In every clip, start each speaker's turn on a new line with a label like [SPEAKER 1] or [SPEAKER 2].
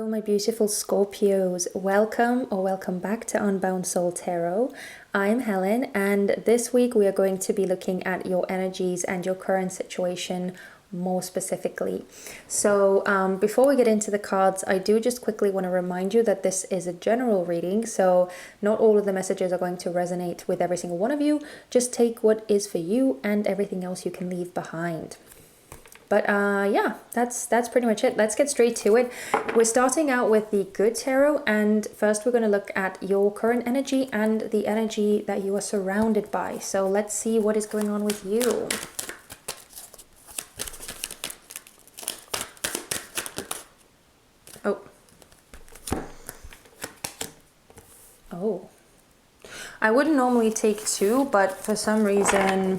[SPEAKER 1] Hello my beautiful Scorpios, welcome or welcome back to Unbound Soul Tarot. I'm Helen and this week we are going to be looking at your energies and your current situation more specifically. So before we get into the cards, I do just quickly want to remind you that this is a general reading, so not all of the messages are going to resonate with every single one of you. Just take what is for you and everything else you can leave behind. But yeah, that's pretty much it. Let's get straight to it. We're starting out with the good tarot, and first we're going to look at your current energy and the energy that you are surrounded by. So let's see what is going on with you. Oh. I wouldn't normally take two, but for some reason,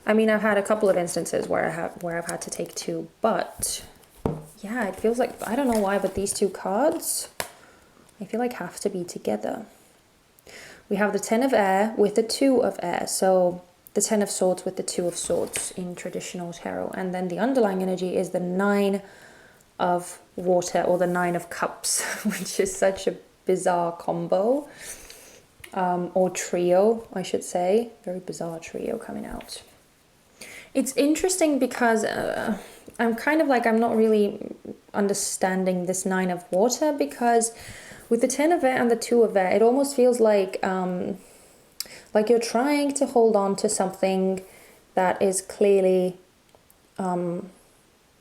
[SPEAKER 1] I mean, I've had a couple of instances where I've had to take two, but yeah, it feels like, I don't know why, but these two cards, I feel like have to be together. We have the 10 of air with the 2 of air, so the 10 of swords with the 2 of swords in traditional tarot, and then the underlying energy is the 9 of water, or the 9 of cups, which is such a bizarre combo, or trio, I should say. Very bizarre trio coming out. It's interesting because I'm kind of like, I'm not really understanding this 9 of water, because with the 10 of air and the 2 of air, it almost feels like you're trying to hold on to something that is clearly on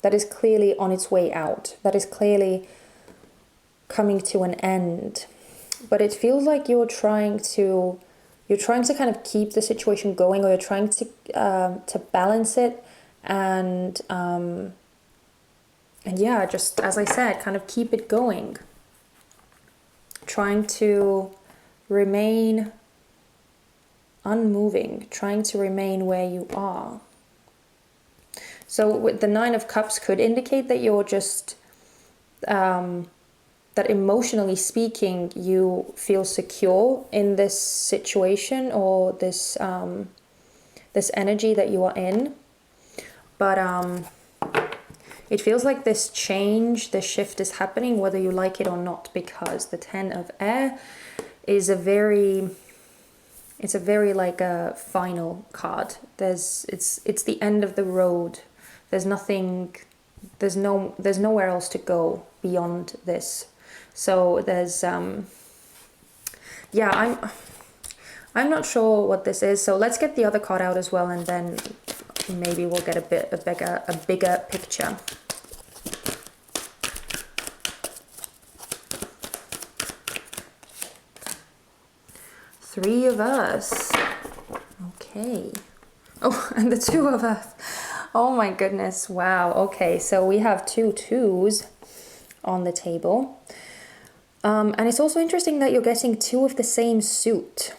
[SPEAKER 1] its way out, that is clearly coming to an end. But it feels like you're trying to kind of keep the situation going, or you're trying to balance it, and yeah, just as I said, kind of keep it going, trying to remain unmoving, trying to remain where you are. So with the 9 of cups could indicate that you're just that emotionally speaking, you feel secure in this situation, or this this energy that you are in. But it feels like this change, this shift is happening whether you like it or not, because the 10 of air is it's a very like a final card. It's the end of the road. There's nowhere else to go beyond this. So there's yeah, I'm not sure what this is. So let's get the other card out as well, and then maybe we'll get a bigger picture. Three of Earth. Okay. Oh, and the 2 of Earth. Oh my goodness. Wow. Okay, so we have 2 twos on the table. And it's also interesting that you're getting 2 of the same suit.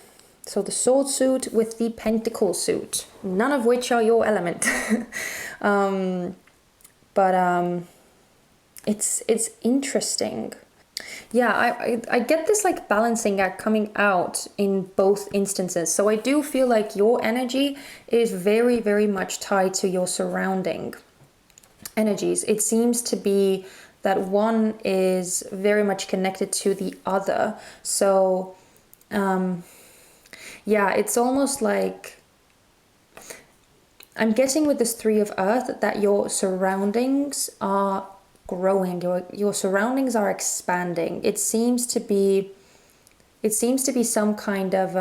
[SPEAKER 1] So the sword suit with the pentacle suit, none of which are your element. But it's interesting. Yeah, I get this like balancing act coming out in both instances. So I do feel like your energy is very, very much tied to your surrounding energies. It seems to be that one is very much connected to the other. So yeah, it's almost like I'm getting with this 3 of Earth that your surroundings are growing, your surroundings are expanding. It seems to be some kind of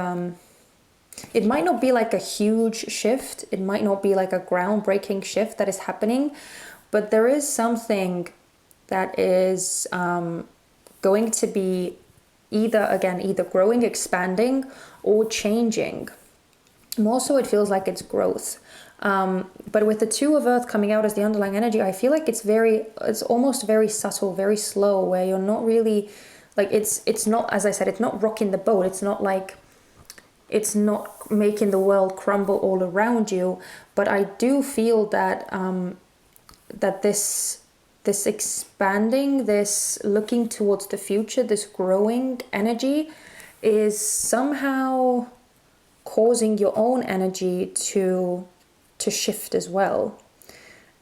[SPEAKER 1] it might not be like a huge shift, it might not be like a groundbreaking shift that is happening, but there is something that is going to be either growing, expanding, or changing. More so it feels like it's growth. But with the 2 of Earth coming out as the underlying energy, I feel like it's almost very subtle, very slow, where you're not really, like, it's not, as I said, it's not rocking the boat. It's not like, it's not making the world crumble all around you. But I do feel that, that this expanding, this looking towards the future, this growing energy is somehow causing your own energy to shift as well.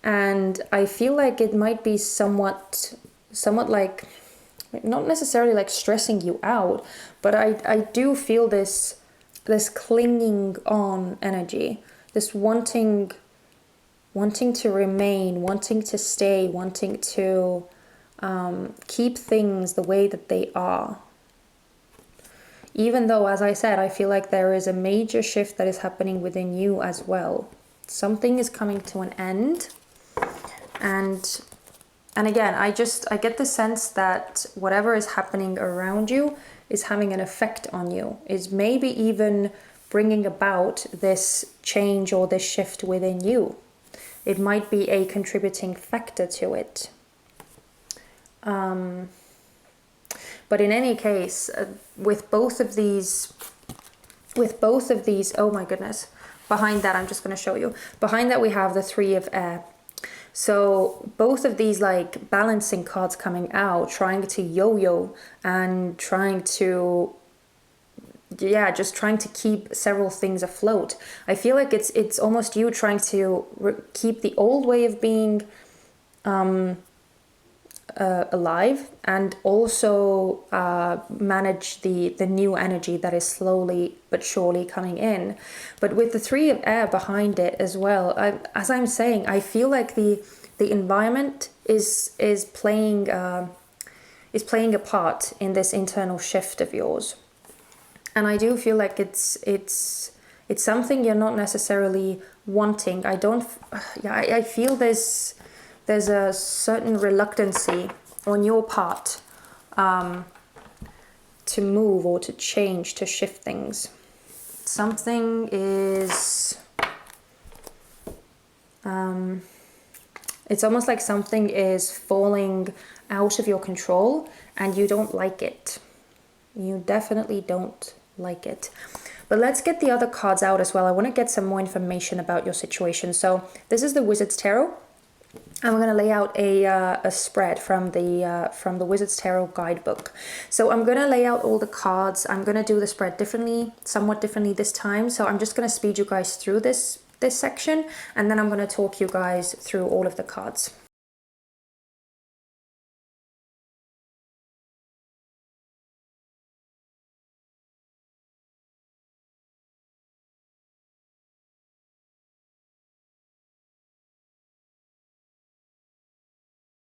[SPEAKER 1] And I feel like it might be somewhat somewhat like, not necessarily like stressing you out, but I do feel this clinging on energy, this wanting to remain, wanting to stay, wanting to keep things the way that they are. Even though, as I said, I feel like there is a major shift that is happening within you as well. Something is coming to an end. And again, I get the sense that whatever is happening around you is having an effect on you, is maybe even bringing about this change or this shift within you. It might be a contributing factor to it. But in any case, with both of these, oh my goodness, behind that, I'm just going to show you. Behind that we have the Three of Air. So both of these like balancing cards coming out, trying to yo-yo and trying to, yeah, just trying to keep several things afloat. I feel like it's almost you trying to keep the old way of being alive, and also manage the new energy that is slowly but surely coming in. But with the Three of Air behind it as well, as I'm saying, I feel like the environment is playing a part in this internal shift of yours. And I do feel like it's something you're not necessarily wanting. I feel there's a certain reluctancy on your part to move or to change, to shift things. Something is, it's almost like something is falling out of your control and you don't like it. You definitely don't like it. But let's get the other cards out as well. I want to get some more information about your situation. So this is the Wizard's Tarot. I'm going to lay out a spread from the Wizard's Tarot guidebook. So I'm going to lay out all the cards. I'm going to do the spread somewhat differently this time. So I'm just going to speed you guys through this section, and then I'm going to talk you guys through all of the cards.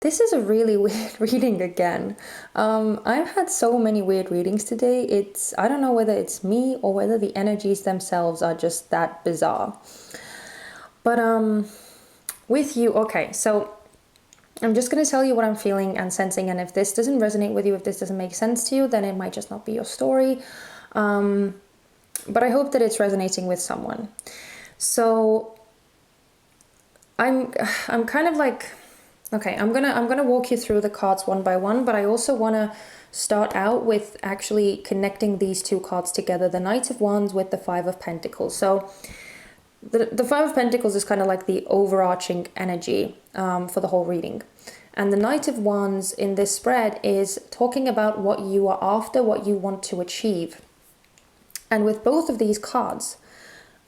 [SPEAKER 1] This is a really weird reading again. I've had so many weird readings today. I don't know whether it's me or whether the energies themselves are just that bizarre. But with you, okay, so I'm just going to tell you what I'm feeling and sensing, and if this doesn't resonate with you, if this doesn't make sense to you, then it might just not be your story. But I hope that it's resonating with someone. So I'm kind of like, okay, I'm gonna walk you through the cards one by one, but I also want to start out with actually connecting these two cards together, the Knight of Wands with the Five of Pentacles. So the Five of Pentacles is kind of like the overarching energy for the whole reading. And the Knight of Wands in this spread is talking about what you are after, what you want to achieve. And with both of these cards,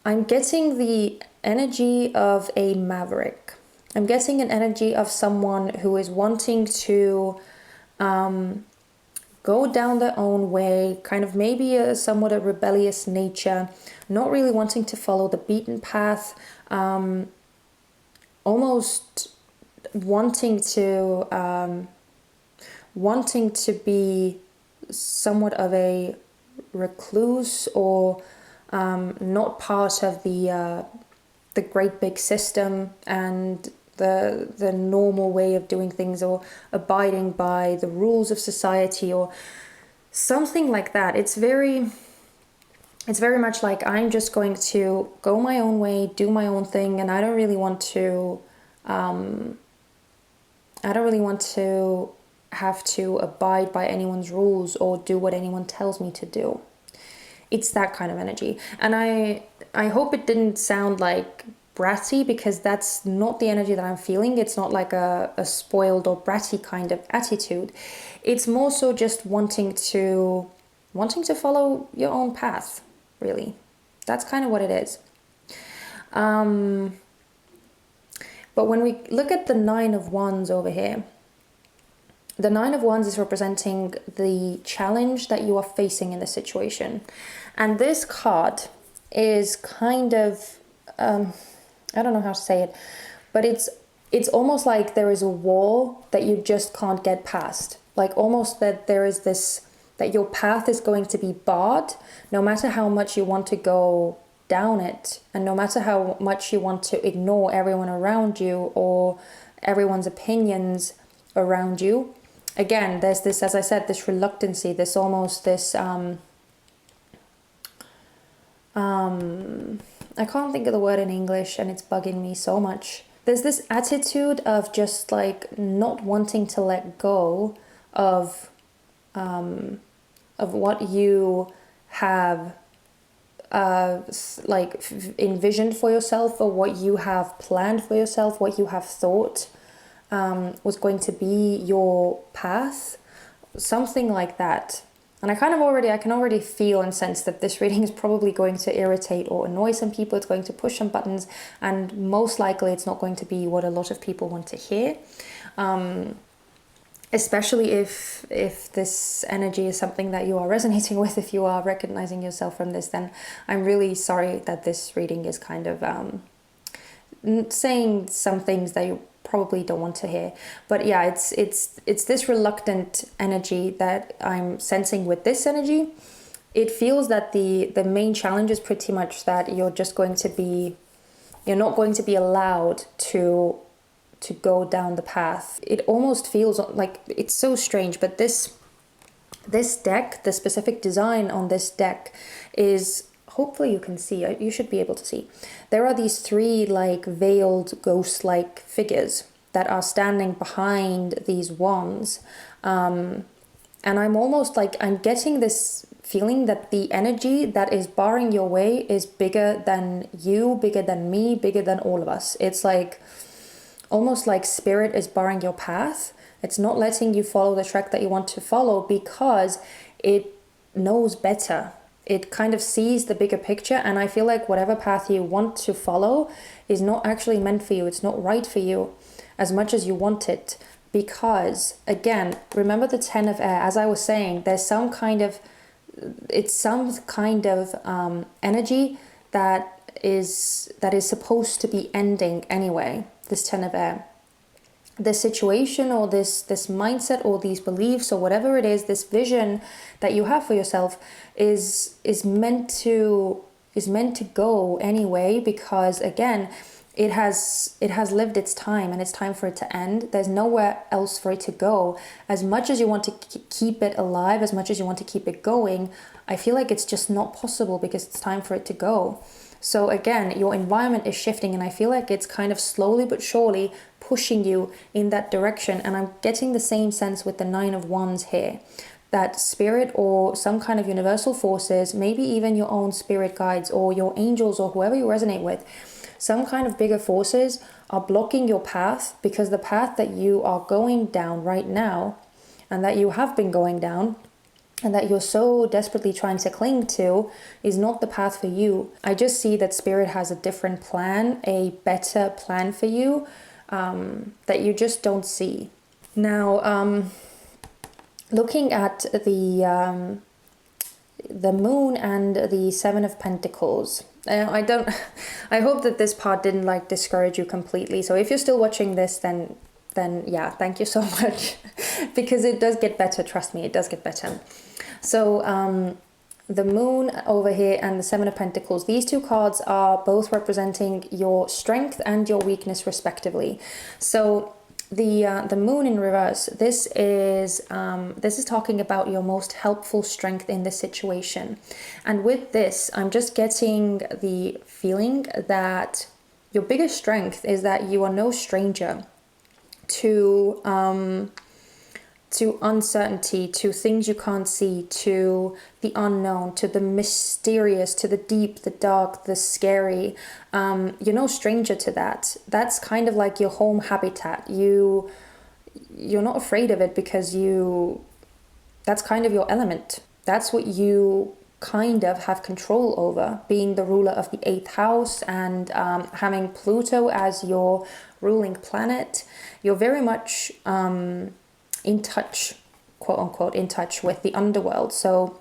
[SPEAKER 1] I'm getting the energy of a maverick. I'm getting an energy of someone who is wanting to go down their own way, kind of maybe somewhat a rebellious nature, not really wanting to follow the beaten path, almost wanting to be somewhat of a recluse, or not part of the great big system and the normal way of doing things, or abiding by the rules of society or something like that. It's very much like, I'm just going to go my own way, do my own thing, and I don't really want to have to abide by anyone's rules or do what anyone tells me to do. It's that kind of energy. And I hope it didn't sound like bratty, because that's not the energy that I'm feeling. It's not like a spoiled or bratty kind of attitude. It's more so just wanting to follow your own path, really. That's kind of what it is. But when we look at the Nine of Wands over here, The Nine of Wands is representing the challenge that you are facing in the situation. And this card is kind of, I don't know how to say it, but it's almost like there is a wall that you just can't get past. Like almost that there is this, that your path is going to be barred no matter how much you want to go down it, and no matter how much you want to ignore everyone around you or everyone's opinions around you. Again, there's this, as I said, this reluctancy, this almost this, I can't think of the word in English and it's bugging me so much. There's this attitude of just like not wanting to let go of what you have like envisioned for yourself, or what you have planned for yourself, what you have thought was going to be your path, something like that. And I can already feel and sense that this reading is probably going to irritate or annoy some people. It's going to push some buttons, and most likely it's not going to be what a lot of people want to hear. Especially if this energy is something that you are resonating with, if you are recognizing yourself from this, then I'm really sorry that this reading is kind of saying some things that you probably don't want to hear. But yeah, it's this reluctant energy that I'm sensing with this energy. It feels that the main challenge is pretty much that you're not going to be allowed to go down the path. It almost feels like, it's so strange, but this deck, the specific design on this deck is, hopefully you can see, you should be able to see, there are these three like veiled ghost-like figures that are standing behind these wands, and I'm almost like, I'm getting this feeling that the energy that is barring your way is bigger than you, bigger than me, bigger than all of us. It's like almost like spirit is barring your path. It's not letting you follow the track that you want to follow because it knows better. It kind of sees the bigger picture, and I feel like whatever path you want to follow is not actually meant for you. It's not right for you as much as you want it, because again, remember the Ten of Air, as I was saying, there's some kind of, it's some kind of energy that is supposed to be ending anyway, this Ten of Air. This situation or this mindset or these beliefs or whatever it is, this vision that you have for yourself is meant to go anyway, because again, it has lived its time and it's time for it to end. There's nowhere else for it to go. As much as you want to keep it alive, as much as you want to keep it going, I feel like it's just not possible because it's time for it to go. So again, your environment is shifting, and I feel like it's kind of slowly but surely pushing you in that direction. And I'm getting the same sense with the Nine of Wands here, that spirit or some kind of universal forces, maybe even your own spirit guides or your angels or whoever you resonate with, some kind of bigger forces are blocking your path, because the path that you are going down right now and that you have been going down and that you're so desperately trying to cling to is not the path for you. I just see that spirit has a different plan, a better plan for you, that you just don't see. Now, looking at the moon and the Seven of Pentacles, I hope that this part didn't like discourage you completely. So if you're still watching this, then yeah, thank you so much, because it does get better. Trust me, it does get better. So the moon over here and the Seven of Pentacles, these two cards are both representing your strength and your weakness respectively. So the moon in reverse, this is talking about your most helpful strength in this situation. And with this, I'm just getting the feeling that your biggest strength is that you are no stranger to uncertainty, to things you can't see, to the unknown, to the mysterious, to the deep, the dark, the scary. You're no stranger to that. That's kind of like your home habitat. You're not afraid of it because that's kind of your element. That's what you kind of have control over, being the ruler of the 8th house and having Pluto as your ruling planet. You're very much in touch, quote unquote, in touch with the underworld. So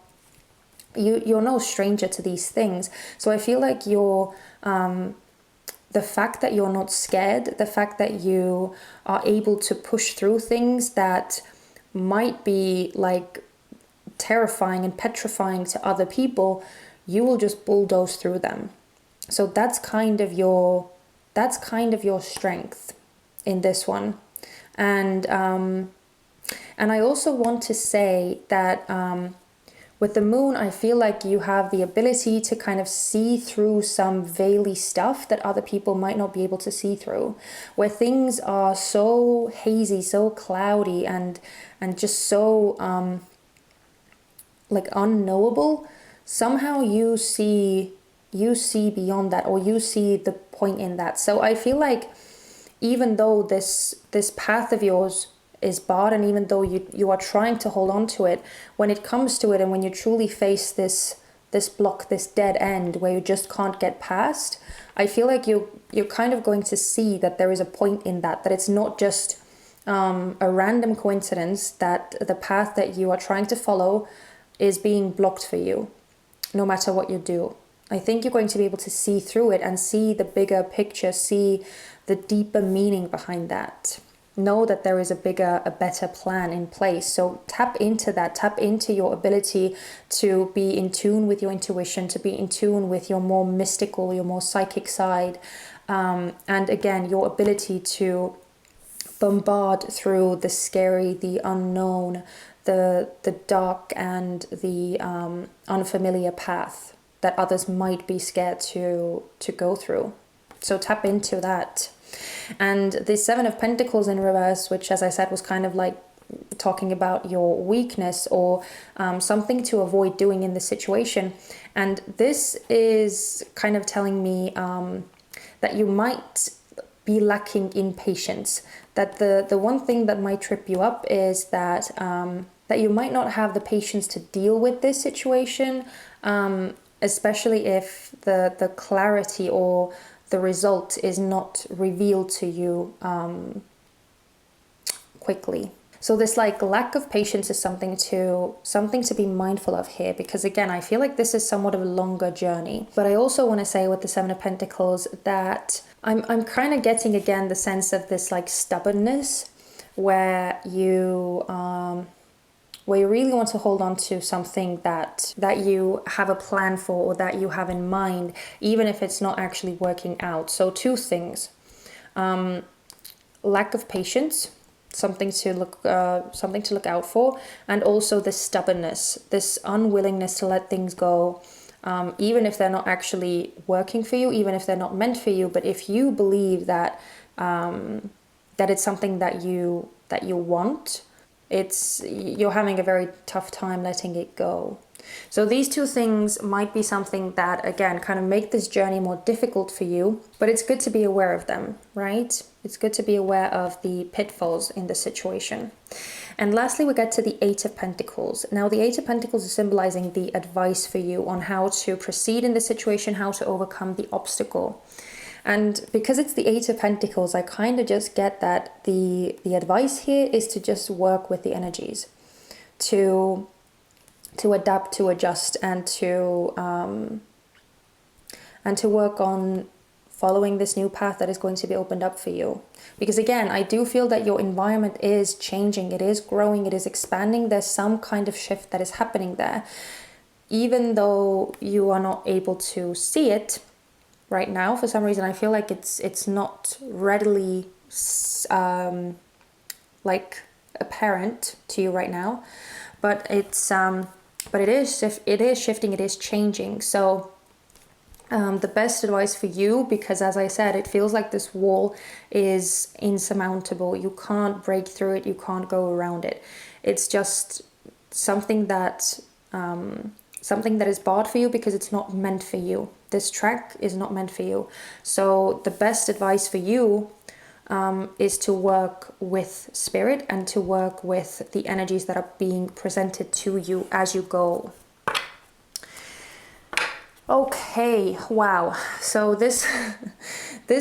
[SPEAKER 1] you're no stranger to these things. So I feel like the fact that you're not scared, the fact that you are able to push through things that might be like terrifying and petrifying to other people, you will just bulldoze through them. So that's kind of your strength in this one. And I also want to say that with the moon, I feel like you have the ability to kind of see through some veily stuff that other people might not be able to see through, where things are so hazy, so cloudy, and just so like unknowable. Somehow you see beyond that, or you see the point in that. So I feel like even though this path of yours is barred, and even though you are trying to hold on to it, when it comes to it, and when you truly face this block, this dead end where you just can't get past, I feel like you're kind of going to see that there is a point in that it's not just a random coincidence that the path that you are trying to follow is being blocked for you, no matter what you do. I think you're going to be able to see through it and see the bigger picture, see the deeper meaning behind that. Know that there is a better plan in place. So tap into that, tap into your ability to be in tune with your intuition, to be in tune with your more mystical, your more psychic side. And again, your ability to bombard through the scary, the unknown, the dark, and the unfamiliar path that others might be scared to go through. So tap into that. And the Seven of Pentacles in reverse, which, as I said, was kind of like talking about your weakness, or something to avoid doing in the situation. And this is kind of telling me that you might be lacking in patience. That the one thing that might trip you up is that that you might not have the patience to deal with this situation, especially if the clarity or the result is not revealed to you quickly. So this like lack of patience is something to be mindful of here, because again, I feel like this is somewhat of a longer journey. But I also want to say with the Seven of Pentacles that I'm kind of getting again the sense of this like stubbornness, where you really want to hold on to something that you have a plan for, or that you have in mind, even if it's not actually working out. So two things: lack of patience, something to look out for, and also this stubbornness, this unwillingness to let things go, even if they're not actually working for you, even if they're not meant for you. But if you believe that that it's something that you want, you're having a very tough time letting it go. So these two things might be something that, again, kind of make this journey more difficult for you, but it's good to be aware of them, right? It's good to be aware of the pitfalls in the situation. And lastly, we get to the Eight of Pentacles. Now, the Eight of Pentacles is symbolizing the advice for you on how to proceed in the situation, how to overcome the obstacle. And because it's the Eight of Pentacles, I kind of just get that the advice here is to just work with the energies, to adapt, to adjust, and to work on following this new path that is going to be opened up for you. Because again, I do feel that your environment is changing, it is growing, it is expanding. There's some kind of shift that is happening there. Even though you are not able to see it right now, for some reason, I feel like it's not readily like apparent to you right now, but it is shifting, it is changing. So the best advice for you, because as I said, it feels like this wall is insurmountable. You can't break through it, you can't go around it. It's just something that is barred for you because it's not meant for you. This track is not meant for you. So the best advice for you is to work with spirit and to work with the energies that are being presented to you as you go. Okay, wow. So this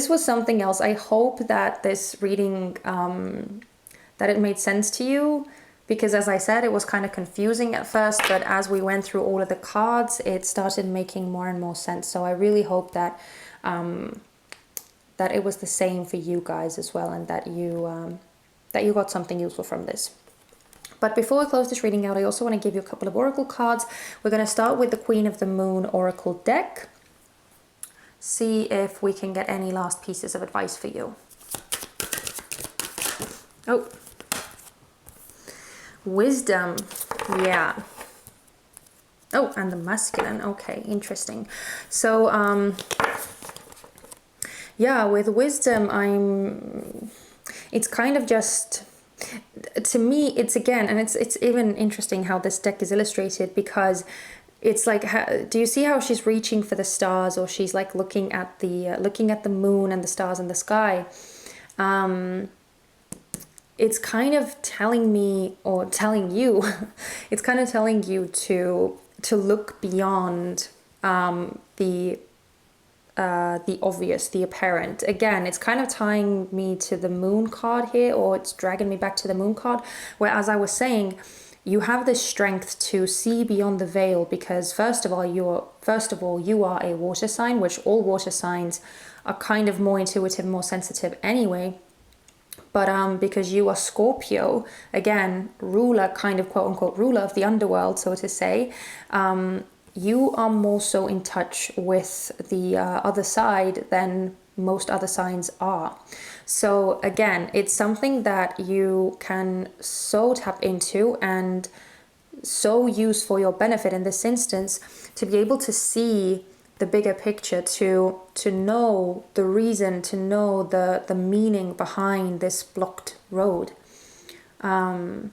[SPEAKER 1] was something else. I hope that this reading it made sense to you. Because as I said, it was kind of confusing at first, but as we went through all of the cards, it started making more and more sense. So I really hope that that it was the same for you guys as well, and that you got something useful from this. But before I close this reading out, I also want to give you a couple of oracle cards. We're going to start with the Queen of the Moon Oracle deck. See if we can get any last pieces of advice for you. Oh. Wisdom. Yeah. Oh, and the masculine. Okay, interesting. So, yeah, with wisdom, it's kind of just, to me, it's again, and it's even interesting how this deck is illustrated, because it's like, do you see how she's reaching for the stars, or she's like looking at the moon and the stars in the sky? It's kind of telling me, or telling you, it's kind of telling you to look beyond the obvious, the apparent. Again, it's kind of tying me to the moon card here, or it's dragging me back to the moon card, where, as I was saying, you have this strength to see beyond the veil, because first of all, you are a water sign, which all water signs are kind of more intuitive, more sensitive anyway. But because you are Scorpio, again, ruler, kind of quote unquote ruler of the underworld, so to say, you are more so in touch with the other side than most other signs are. So again, it's something that you can so tap into and so use for your benefit in this instance, to be able to see the bigger picture, to know the reason, to know the meaning behind this blocked road, to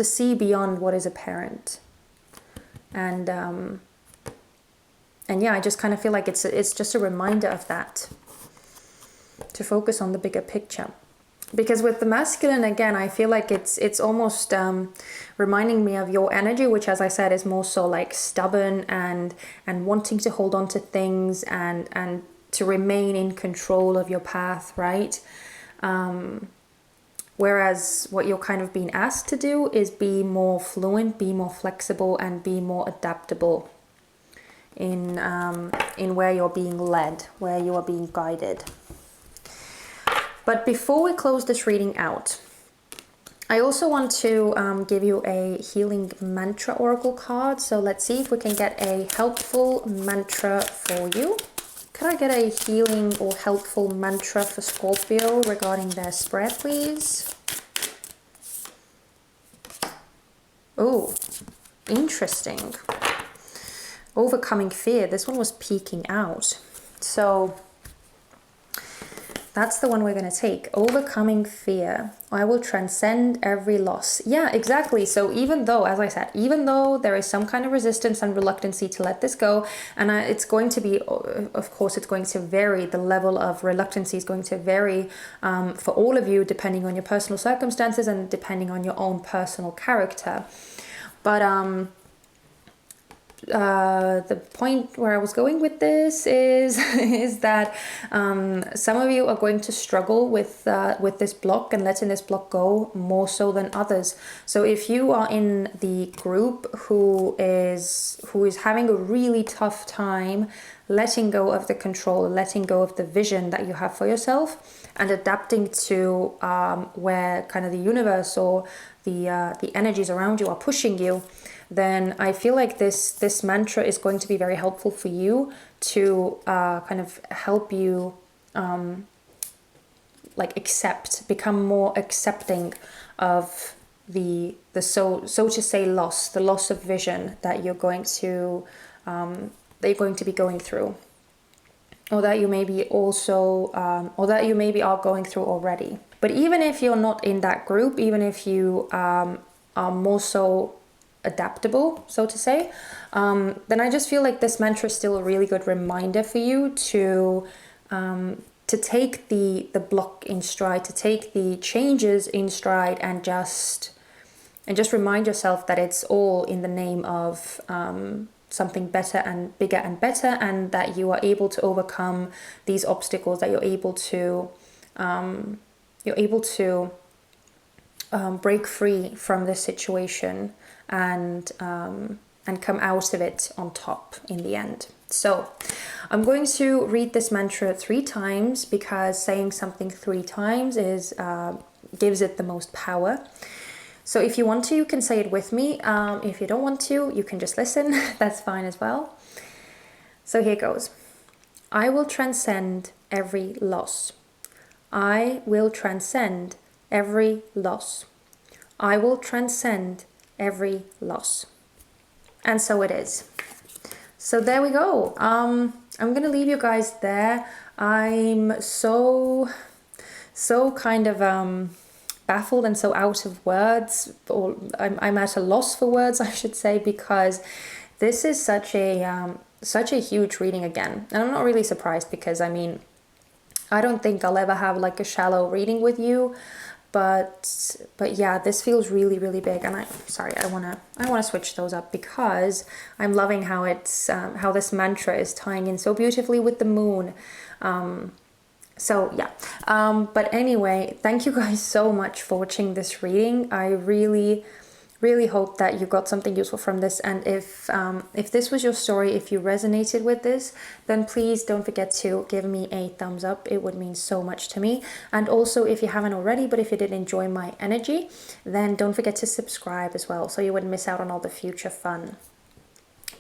[SPEAKER 1] see beyond what is apparent. And yeah, I just kind of feel like it's just a reminder of that, to focus on the bigger picture. Because with the masculine, again, I feel like it's almost reminding me of your energy, which, as I said, is more so like stubborn and wanting to hold on to things and to remain in control of your path, right? Whereas what you're kind of being asked to do is be more fluent, be more flexible, and be more adaptable in where you're being led, where you are being guided. But before we close this reading out, I also want to give you a healing mantra oracle card. So let's see if we can get a helpful mantra for you. Could I get a healing or helpful mantra for Scorpio regarding their spread, please? Oh, interesting. Overcoming fear. This one was peeking out. So that's the one we're going to take. Overcoming fear. I will transcend every loss. Yeah, exactly. So even though, as I said, even though there is some kind of resistance and reluctancy to let this go, and it's going to be, of course, it's going to vary. The level of reluctancy is going to vary for all of you, depending on your personal circumstances and depending on your own personal character. But the point where I was going with this is that some of you are going to struggle with this block and letting this block go more so than others. So if you are in the group who is having a really tough time letting go of the control, letting go of the vision that you have for yourself, and adapting to where kind of the universe or the energies around you are pushing you, then I feel like this mantra is going to be very helpful for you to kind of help you like become more accepting of the so to say the loss of vision that you're going to be going through, or that you maybe also or that you maybe are going through already. But even if you're not in that group, even if you are more so adaptable, so to say, then I just feel like this mantra is still a really good reminder for you to take the block in stride, to take the changes in stride, and just remind yourself that it's all in the name of something better and bigger and better, and that you are able to overcome these obstacles, that you're able to you're able to break free from this situation and come out of it on top in the end. So I'm going to read this mantra 3 times because saying something 3 times is gives it the most power. So if you want to, you can say it with me. If you don't want to, you can just listen. That's fine as well. So here goes. I will transcend every loss. I will transcend every loss. I will transcend every loss. And so it is. So there we go. I'm going to leave you guys there. I'm so kind of baffled and so out of words, or I'm at a loss for words, I should say, because this is such a huge reading again. And I'm not really surprised because, I mean, I don't think I'll ever have like a shallow reading with you, but yeah, this feels really, really big. And I want to switch those up because I'm loving how it's how this mantra is tying in so beautifully with the moon. So yeah, but anyway, thank you guys so much for watching this reading. I really hope that you got something useful from this, and if this was your story, if you resonated with this, then please don't forget to give me a thumbs up. It would mean so much to me. And also, if you haven't already, but if you did enjoy my energy, then don't forget to subscribe as well, so you wouldn't miss out on all the future fun.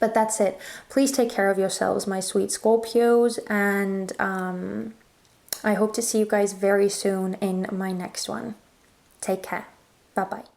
[SPEAKER 1] But that's it. Please take care of yourselves, my sweet Scorpios, and I hope to see you guys very soon in my next one. Take care. Bye-bye.